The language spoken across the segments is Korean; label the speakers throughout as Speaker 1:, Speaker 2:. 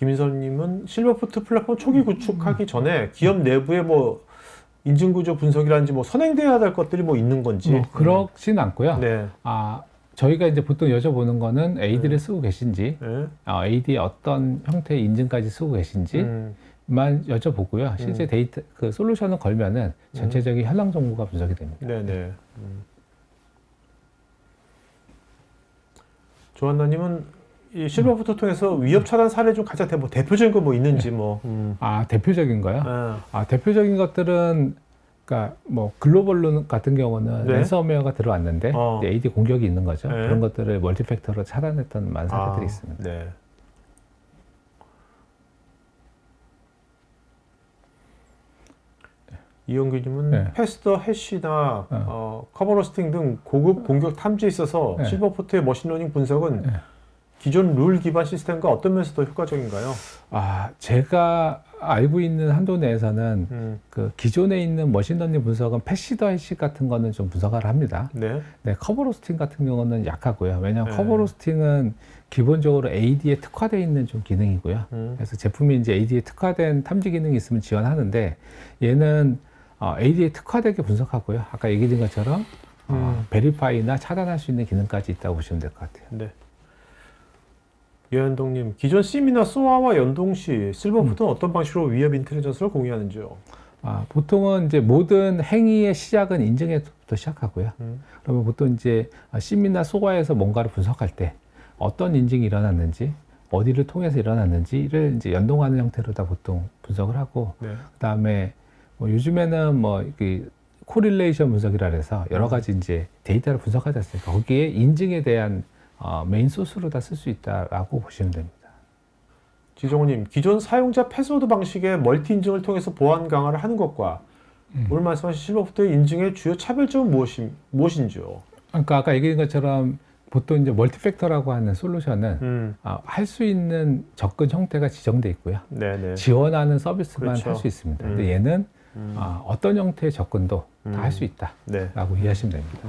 Speaker 1: 김인선님은 실버포트 플랫폼 초기 구축하기 전에 기업 내부의 뭐 인증구조 분석이라든지 뭐 선행돼야 될 것들이 뭐 있는 건지.
Speaker 2: 뭐 그렇진 않고요.
Speaker 1: 네.
Speaker 2: 저희가 이제 보통 여쭤보는 거는 AD를 쓰고 계신지,
Speaker 1: 네.
Speaker 2: AD의 어떤 형태의 인증까지 쓰고 계신지만 여쭤보고요. 실제 데이터, 그 솔루션을 걸면은 전체적인 현황 정보가 분석이 됩니다.
Speaker 1: 네네. 조한나님은 이 실버포트 통해서 위협 차단 사례 중 가장 대표적인 거 뭐 있는지 뭐.
Speaker 2: 대표적인 거요? 대표적인 것들은, 그러니까 뭐 글로벌 같은 경우는
Speaker 1: 네.
Speaker 2: 랜섬웨어가 들어왔는데 이제 AD 공격이 있는 거죠.
Speaker 1: 네.
Speaker 2: 그런 것들을 멀티팩터로 차단했던 많은 사례들이 있습니다.
Speaker 1: 네. 이영규님은
Speaker 2: 네.
Speaker 1: 패스더 해시나 커버로스팅 등 고급 공격 탐지에 있어서
Speaker 2: 네.
Speaker 1: 실버포트의 머신러닝 분석은
Speaker 2: 네.
Speaker 1: 기존 룰 기반 시스템과 어떤 면에서 더 효과적인가요?
Speaker 2: 제가 알고 있는 한도 내에서는 그 기존에 있는 머신러닝 분석은 패시더 해시 같은 거는 좀 분석을 합니다.
Speaker 1: 네.
Speaker 2: 커버로스팅 같은 경우는 약하고요. 왜냐하면
Speaker 1: 네.
Speaker 2: 커버로스팅은 기본적으로 AD에 특화되어 있는 좀 기능이고요. 그래서 제품이 이제 AD에 특화된 탐지 기능이 있으면 지원하는데 얘는 AD에 특화되게 분석하고요. 아까 얘기드린 것처럼 베리파이나 차단할 수 있는 기능까지 있다고 보시면 될 것 같아요.
Speaker 1: 네. 여현동님, 기존 심이나 소아와 연동 시 실버포트는 어떤 방식으로 위협 인텔리전스를 공유하는지요?
Speaker 2: 보통은 이제 모든 행위의 시작은 인증에서부터 시작하고요. 그러면 보통 이제 심이나 소아에서 뭔가를 분석할 때 어떤 인증이 일어났는지, 어디를 통해서 일어났는지를 이제 연동하는 형태로 다 보통 분석을 하고,
Speaker 1: 네.
Speaker 2: 그 다음에 뭐 요즘에는 뭐 코릴레이션 분석이라 해서 여러 가지 이제 데이터를 분석하지 않습니까? 거기에 인증에 대한 메인 소스로 다 쓸 수 있다라고 보시면 됩니다.
Speaker 1: 지정우님, 기존 사용자 패스워드 방식의 멀티 인증을 통해서 보안 강화를 하는 것과 오늘 말씀하신 실버포트의 인증의 주요 차별점은 무엇인지요?
Speaker 2: 그러니까 아까 얘기한 것처럼 보통 이제 멀티팩터라고 하는 솔루션은 할 수 있는 접근 형태가 지정돼 있고요.
Speaker 1: 네네.
Speaker 2: 지원하는 서비스만
Speaker 1: 그렇죠.
Speaker 2: 할 수 있습니다. 근데 얘는 어떤 형태의 접근도 다 할 수
Speaker 1: 네.
Speaker 2: 있다라고 이해하시면 됩니다.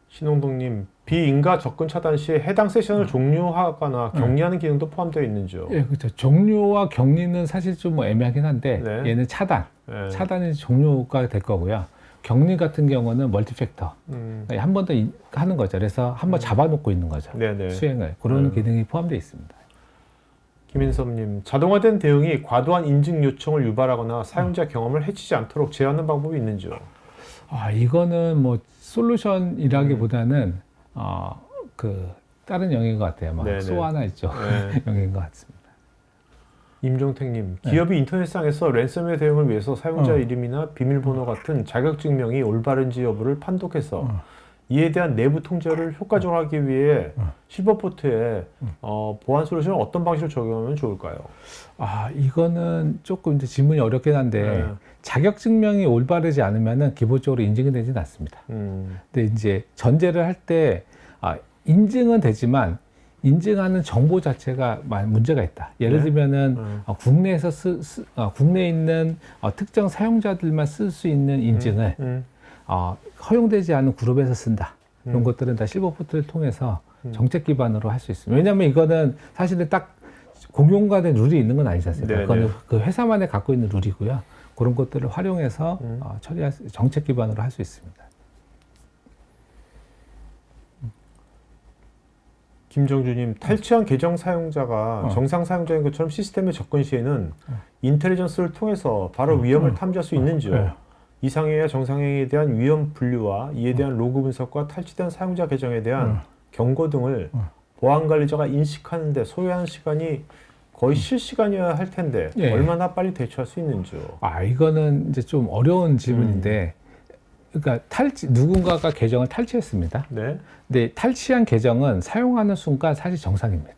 Speaker 1: 신홍동님, 비인가 접근 차단 시 해당 세션을 종료하거나 격리하는 기능도 포함되어 있는지요?
Speaker 2: 예, 그렇죠. 종료와 격리는 사실 좀 뭐 애매하긴 한데
Speaker 1: 네.
Speaker 2: 얘는
Speaker 1: 네.
Speaker 2: 차단이 종료가 될 거고요. 격리 같은 경우는 멀티팩터 한 번 더 하는 거죠. 그래서 한 번 잡아놓고 있는 거죠.
Speaker 1: 네네.
Speaker 2: 수행을 그런 기능이 포함되어 있습니다.
Speaker 1: 김인섭님, 자동화된 대응이 과도한 인증 요청을 유발하거나 사용자 경험을 해치지 않도록 제어하는 방법이 있는지요?
Speaker 2: 이거는 뭐 솔루션이라기보다는 다른 영역인 것 같아요.
Speaker 1: 네네.
Speaker 2: 소아나 이쪽
Speaker 1: 네.
Speaker 2: 영역인 것 같습니다.
Speaker 1: 임종택님, 기업이 인터넷상에서 랜섬웨어 대응을 위해서 사용자 이름이나 비밀번호 같은 자격증명이 올바른지 여부를 판독해서 이에 대한 내부 통제를 효과적으로 하기 위해 실버포트에 보안 솔루션을 어떤 방식으로 적용하면 좋을까요?
Speaker 2: 이거는 조금 이제 질문이 어렵긴 한데 자격증명이 올바르지 않으면은 기본적으로 인증이 되지는 않습니다. 근데 이제 전제를 할 때 인증은 되지만 인증하는 정보 자체가 문제가 있다. 예를 들면은 국내에서 국내에 있는 특정 사용자들만 쓸 수 있는 인증을 허용되지 않은 그룹에서 쓴다. 이런 것들은 다 실버포트를 통해서 정책 기반으로 할 수 있습니다. 왜냐하면 이거는 사실은 딱 공용화된 룰이 있는 건 아니지 않습니까? 그거는 그 회사만에 갖고 있는 룰이고요. 그런 것들을 활용해서 정책 기반으로 할 수 있습니다.
Speaker 1: 김정주님, 탈취한 계정 사용자가 정상 사용자인 것처럼 시스템에 접근 시에는 인텔리전스를 통해서 바로 위험을 탐지할 수 있는지요? 이상행위와 정상행위에 대한 위험 분류와 이에 대한 로그 분석과 탈취된 사용자 계정에 대한 경고 등을 보안 관리자가 인식하는 데 소요하는 시간이 거의 실시간이어야 할 텐데 얼마나 빨리 대처할 수 있는지요?
Speaker 2: 이거는 이제 좀 어려운 질문인데 그러니까 누군가가 계정을 탈취했습니다.
Speaker 1: 네.
Speaker 2: 근데 탈취한 계정은 사용하는 순간 사실 정상입니다.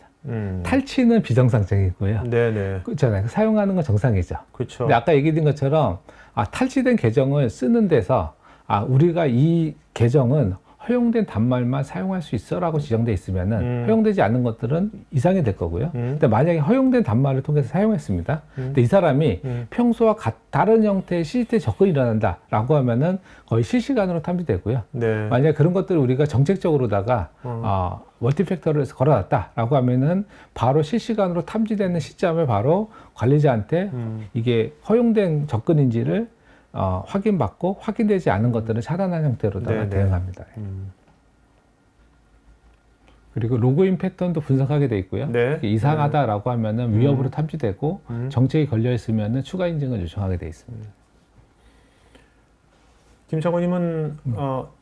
Speaker 2: 탈취는 비정상적이고요.
Speaker 1: 네네.
Speaker 2: 그렇잖아요. 사용하는 건 정상이죠.
Speaker 1: 그렇죠.
Speaker 2: 근데 아까 얘기드린 것처럼 탈취된 계정을 쓰는 데서 우리가 이 계정은 허용된 단말만 사용할 수 있어라고 지정돼 있으면은 허용되지 않는 것들은 이상이 될 거고요. 근데 만약에 허용된 단말을 통해서 사용했습니다. 근데 이 사람이 평소와 다른 형태의 시스템 접근이 일어난다라고 하면은 거의 실시간으로 탐지되고요.
Speaker 1: 네.
Speaker 2: 만약에 그런 것들을 우리가 정책적으로다가 멀티팩터를 걸어놨다라고 하면은 바로 실시간으로 탐지되는 시점에 바로 관리자한테 이게 허용된 접근인지를 확인받고 확인되지 않은 것들은 차단한 형태로다가
Speaker 1: 네네.
Speaker 2: 대응합니다. 그리고 로그인 패턴도 분석하게 돼 있고요.
Speaker 1: 네.
Speaker 2: 이상하다라고 하면은 위협으로 탐지되고 정책이 걸려 있으면은 추가 인증을 요청하게 돼 있습니다.
Speaker 1: 김 차관님은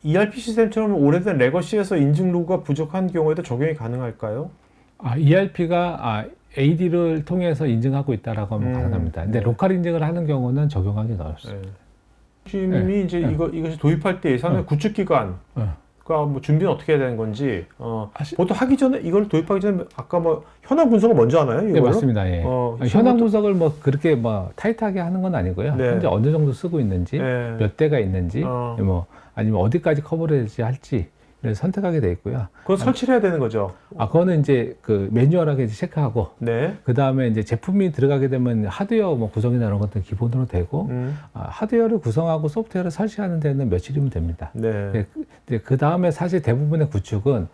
Speaker 1: ERP 시스템처럼 오래된 레거시에서 인증 로그가 부족한 경우에도 적용이 가능할까요?
Speaker 2: ERP가 AD를 통해서 인증하고 있다라고 하면 가능합니다. 근데
Speaker 1: 네.
Speaker 2: 로컬 인증을 하는 경우는 적용하기는 어렵습니다.
Speaker 1: 주님이 이제 이것이 도입할 때 예산의 구축 기간, 뭐 준비는 어떻게 해야 되는 건지, 보통 하기 전에 이걸 도입하기 전에 아까 뭐 현황 분석을 먼저 하나요?
Speaker 2: 네,
Speaker 1: 이거를?
Speaker 2: 맞습니다. 예. 현황 분석을 뭐 그렇게 뭐 타이트하게 하는 건 아니고요.
Speaker 1: 네.
Speaker 2: 현재 어느 정도 쓰고 있는지,
Speaker 1: 네.
Speaker 2: 몇 대가 있는지, 뭐 아니면 어디까지 커버리지 할지 선택하게 돼 있고요.
Speaker 1: 그건 설치를 해야 되는 거죠.
Speaker 2: 그거는 이제 그 매뉴얼하게 이제 체크하고,
Speaker 1: 네.
Speaker 2: 그 다음에 이제 제품이 들어가게 되면 하드웨어 뭐 구성이나 이런 것들은 기본으로 되고, 하드웨어를 구성하고 소프트웨어를 설치하는 데는 며칠이면 됩니다.
Speaker 1: 네.
Speaker 2: 그 다음에 사실 대부분의 구축은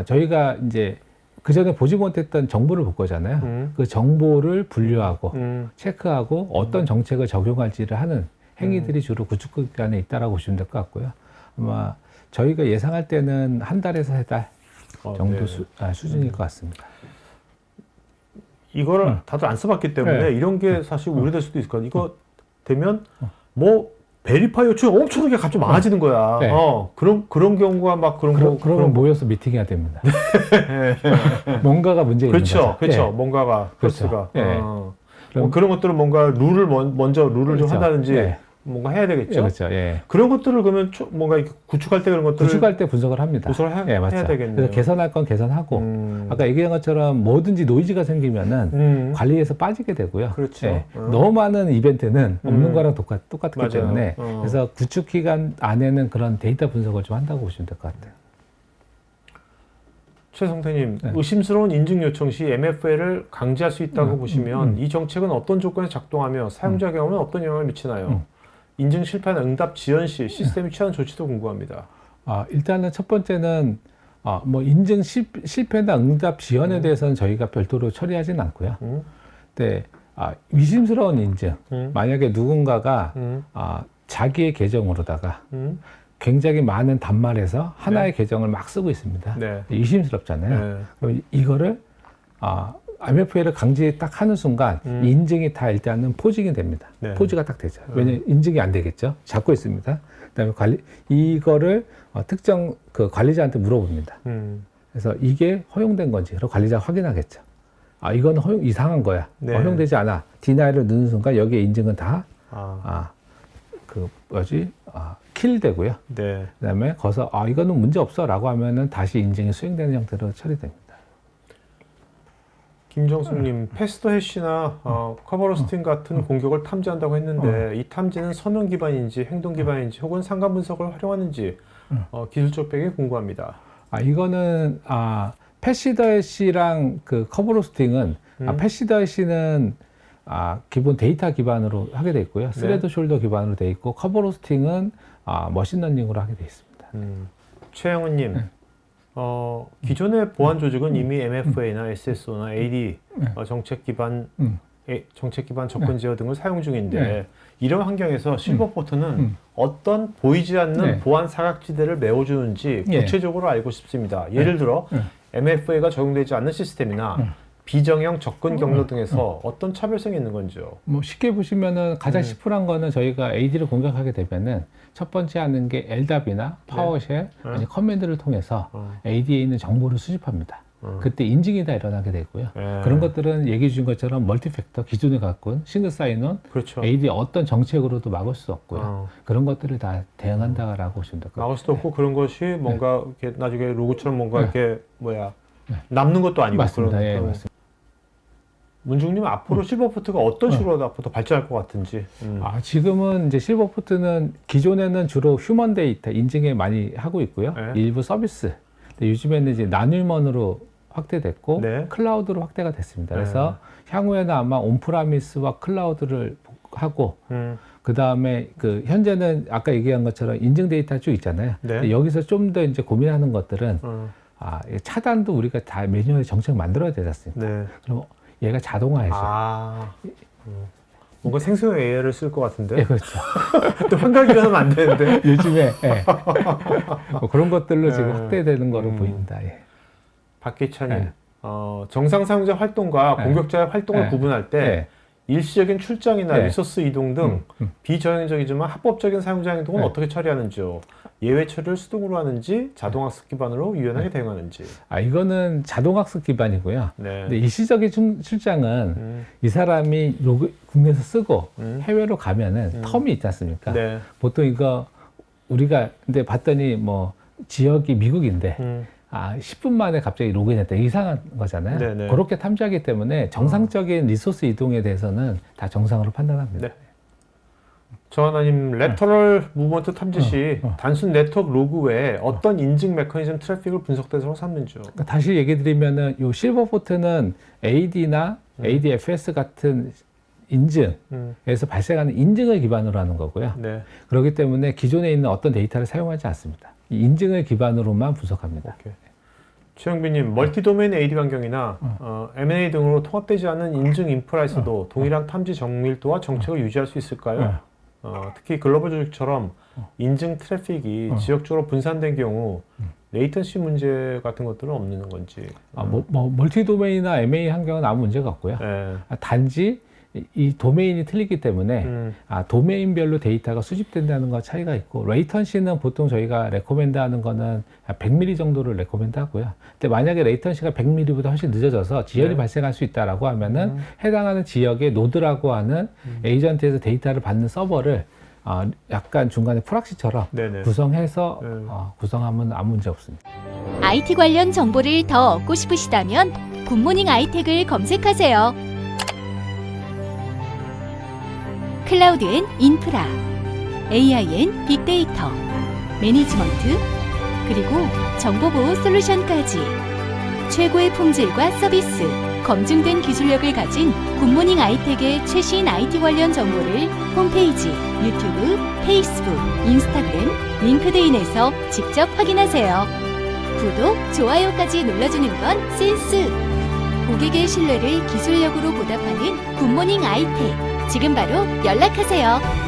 Speaker 2: 저희가 이제 그 전에 보지 못했던 정보를 볼 거잖아요. 그 정보를 분류하고 체크하고 어떤 정책을 적용할지를 하는 행위들이 주로 구축 기간에 있다라고 보시면 될 것 같고요. 아마 저희가 예상할 때는 한 달에서 세 달 정도 수준일 것 같습니다.
Speaker 1: 이거를 다들 안 써봤기 때문에 이런 게 사실 우려될 수도 있을 거예요. 이거 되면 뭐 베리파이 요청이 엄청나게 갑자기 많아지는 거야. 그런 경우가 막
Speaker 2: 그러면 모여서 미팅해야 됩니다. 뭔가가 문제 있는 거죠.
Speaker 1: 그렇죠. 뭔가가
Speaker 2: 그렇죠.
Speaker 1: 그런 것들은 뭔가 룰을 먼저 룰을 좀
Speaker 2: 그렇죠.
Speaker 1: 한다든지 뭔가 해야 되겠죠.
Speaker 2: 그렇죠.
Speaker 1: 그런 것들을 그러면 뭔가 이렇게 구축할 때 그런 것들을
Speaker 2: 구축할 때 분석을 합니다.
Speaker 1: 해야 되겠네요.
Speaker 2: 그래서 개선할 건 개선하고 아까 얘기한 것처럼 뭐든지 노이즈가 생기면은 관리에서 빠지게 되고요.
Speaker 1: 그렇죠.
Speaker 2: 너무 많은 이벤트는 없는 거랑 똑같기
Speaker 1: 맞아요.
Speaker 2: 때문에 그래서 구축 기간 안에는 그런 데이터 분석을 좀 한다고 보시면 될 것 같아요.
Speaker 1: 최 성태님, 의심스러운 인증 요청 시 MFA를 강제할 수 있다고 보시면 이 정책은 어떤 조건에 작동하며 사용자 경험에 어떤 영향을 미치나요? 인증 실패한 응답 지연 시 시스템이 취하는 조치도 궁금합니다.
Speaker 2: 일단은 첫 번째는 뭐 인증 실패나 응답 지연에 대해서는 저희가 별도로 처리하지는 않고요. 근데 의심스러운 인증, 만약에 누군가가 자기의 계정으로다가 굉장히 많은 단말에서 하나의 계정을 막 쓰고 있습니다. 의심스럽잖아요. 그럼 이거를 MFA를 강제 딱 하는 순간 인증이 다 일단은 포징이 됩니다. 포즈가 딱 되죠. 왜냐면 인증이 안 되겠죠. 잡고 있습니다. 그다음에 이거를 특정 그 관리자한테 물어봅니다. 그래서 이게 허용된 건지 그리고 관리자가 확인하겠죠. 이거는 이상한 거야. 허용되지 않아. 디나이를 누르는 순간 여기에 인증은 다 킬 되고요. 그다음에 거기서 이거는 문제 없어라고 하면은 다시 인증이 수행되는 형태로 처리됩니다.
Speaker 1: 김정숙님, 패스트 해시나 커버로스팅 같은 공격을 탐지한다고 했는데 이 탐지는 서명 기반인지 행동 기반인지 혹은 상관 분석을 활용하는지 기술적 배경이 궁금합니다.
Speaker 2: 이거는 패시드 해시랑 그 커버로스팅은 패시드 해시는 기본 데이터 기반으로 하게 돼 있고요. 스레드 숄더 기반으로 돼 있고 커버로스팅은 머신러닝으로 하게 돼 있습니다.
Speaker 1: 최영은님, 기존의 보안 조직은 이미 MFA나 SSO나 AD 정책 기반 접근 제어 등을 사용 중인데 이런 환경에서 실버포트는 어떤 보이지 않는 보안 사각지대를 메워주는지 구체적으로 알고 싶습니다. 예를 들어 MFA가 적용되지 않는 시스템이나 비정형 접근 경로 등에서 어떤 차별성이 있는 건지요?
Speaker 2: 뭐 쉽게 보시면은 가장 심플한 거는 저희가 AD를 공격하게 되면은 첫 번째 하는 게 LDAP이나 파워쉘, 아니 커맨드를 통해서 AD에 있는 정보를 수집합니다. 그때 인증이 다 일어나게 되고요. 그런 것들은 얘기해 주신 것처럼 멀티팩터 기존에 갖고 온 싱글 사인온, AD 어떤 정책으로도 막을 수 없고요. 그런 것들을 다 대응한다라고 보시면 될 것 같아요.
Speaker 1: 막을 수도 없고 그런 것이 뭔가 이렇게 나중에 로고처럼 뭔가 이렇게 남는 것도 아니고.
Speaker 2: 맞습니다. 맞습니다.
Speaker 1: 문중님 앞으로 실버포트가 어떤 식으로 앞으로 더 발전할 것 같은지.
Speaker 2: 지금은 이제 실버포트는 기존에는 주로 휴먼 데이터 인증에 많이 하고 있고요.
Speaker 1: 네.
Speaker 2: 일부 서비스. 근데 요즘에는 이제 나눔원으로 확대됐고
Speaker 1: 네.
Speaker 2: 클라우드로 확대가 됐습니다. 그래서 향후에는 아마 온프라미스와 클라우드를 하고 그 다음에 그 현재는 아까 얘기한 것처럼 인증 데이터 쭉 있잖아요.
Speaker 1: 네.
Speaker 2: 근데 여기서 좀 더 이제 고민하는 것들은 차단도 우리가 다 매뉴얼 정책 만들어야 되지 않습니까?
Speaker 1: 네.
Speaker 2: 그럼 얘가 자동화해서.
Speaker 1: 뭔가 생성형 AI를 쓸 것 같은데.
Speaker 2: 예, 그렇죠.
Speaker 1: 또 환각이라 하면 안 되는데.
Speaker 2: 요즘에 뭐 그런 것들로 지금 확대되는 거로 보입니다. 예.
Speaker 1: 박기찬님, 정상 사용자 활동과 공격자의 활동을 구분할 때 일시적인 출장이나 리소스 이동 등 비정형적이지만 합법적인 사용자 행동은 어떻게 처리하는지요? 예외 처리를 수동으로 하는지 자동학습 기반으로 유연하게 대응하는지.
Speaker 2: 이거는 자동학습 기반이고요.
Speaker 1: 네.
Speaker 2: 근데 일시적인 출장은 이 사람이 국내에서 쓰고 해외로 가면은 텀이 있지 않습니까?
Speaker 1: 네.
Speaker 2: 보통 이거 우리가 근데 봤더니 뭐 지역이 미국인데 10분 만에 갑자기 로그인했다. 이상한 거잖아요.
Speaker 1: 네네.
Speaker 2: 그렇게 탐지하기 때문에 정상적인 리소스 이동에 대해서는 다 정상으로 판단합니다.
Speaker 1: 네. 정하나님, 레터럴 무브먼트 탐지 시 단순 네트워크 로그 외에 어떤 인증 메커니즘 트래픽을 분석대상으로 삼는지요?
Speaker 2: 그러니까 다시 얘기 드리면은 요 실버포트는 AD나 ADFS 같은 인증에서 발생하는 인증을 기반으로 하는 거고요.
Speaker 1: 네.
Speaker 2: 그렇기 때문에 기존에 있는 어떤 데이터를 사용하지 않습니다. 이 인증을 기반으로만 분석합니다.
Speaker 1: 오케이. 최영빈님, 멀티 도메인 AD 환경이나 M&A 등으로 통합되지 않은 인증 인프라에서도 동일한 탐지 정밀도와 정책을 유지할 수 있을까요? 특히 글로벌 조직처럼 인증 트래픽이 지역적으로 분산된 경우 레이턴시 문제 같은 것들은 없는 건지.
Speaker 2: 멀티 도메인이나 M&A 환경은 아무 문제가 없고요.
Speaker 1: 네.
Speaker 2: 단지 이 도메인이 틀리기 때문에 도메인별로 데이터가 수집된다는 거 차이가 있고, 레이턴시는 보통 저희가 레코멘드 하는 거는 100mm 정도를 레코멘드 하고요. 근데 만약에 레이턴시가 100mm보다 훨씬 늦어져서 지연이 발생할 수 있다라고 하면은 해당하는 지역의 노드라고 하는 에이전트에서 데이터를 받는 서버를 약간 중간에 프락시처럼 구성해서 구성하면 아무 문제 없습니다.
Speaker 3: IT 관련 정보를 더 얻고 싶으시다면 굿모닝 아이텍을 검색하세요. 클라우드 앤 인프라, AI 앤 빅데이터, 매니지먼트, 그리고 정보보호 솔루션까지 최고의 품질과 서비스, 검증된 기술력을 가진 굿모닝 아이텍의 최신 IT 관련 정보를 홈페이지, 유튜브, 페이스북, 인스타그램, 링크드인에서 직접 확인하세요. 구독, 좋아요까지 눌러주는 건 센스! 고객의 신뢰를 기술력으로 보답하는 굿모닝 아이텍. 지금 바로 연락하세요.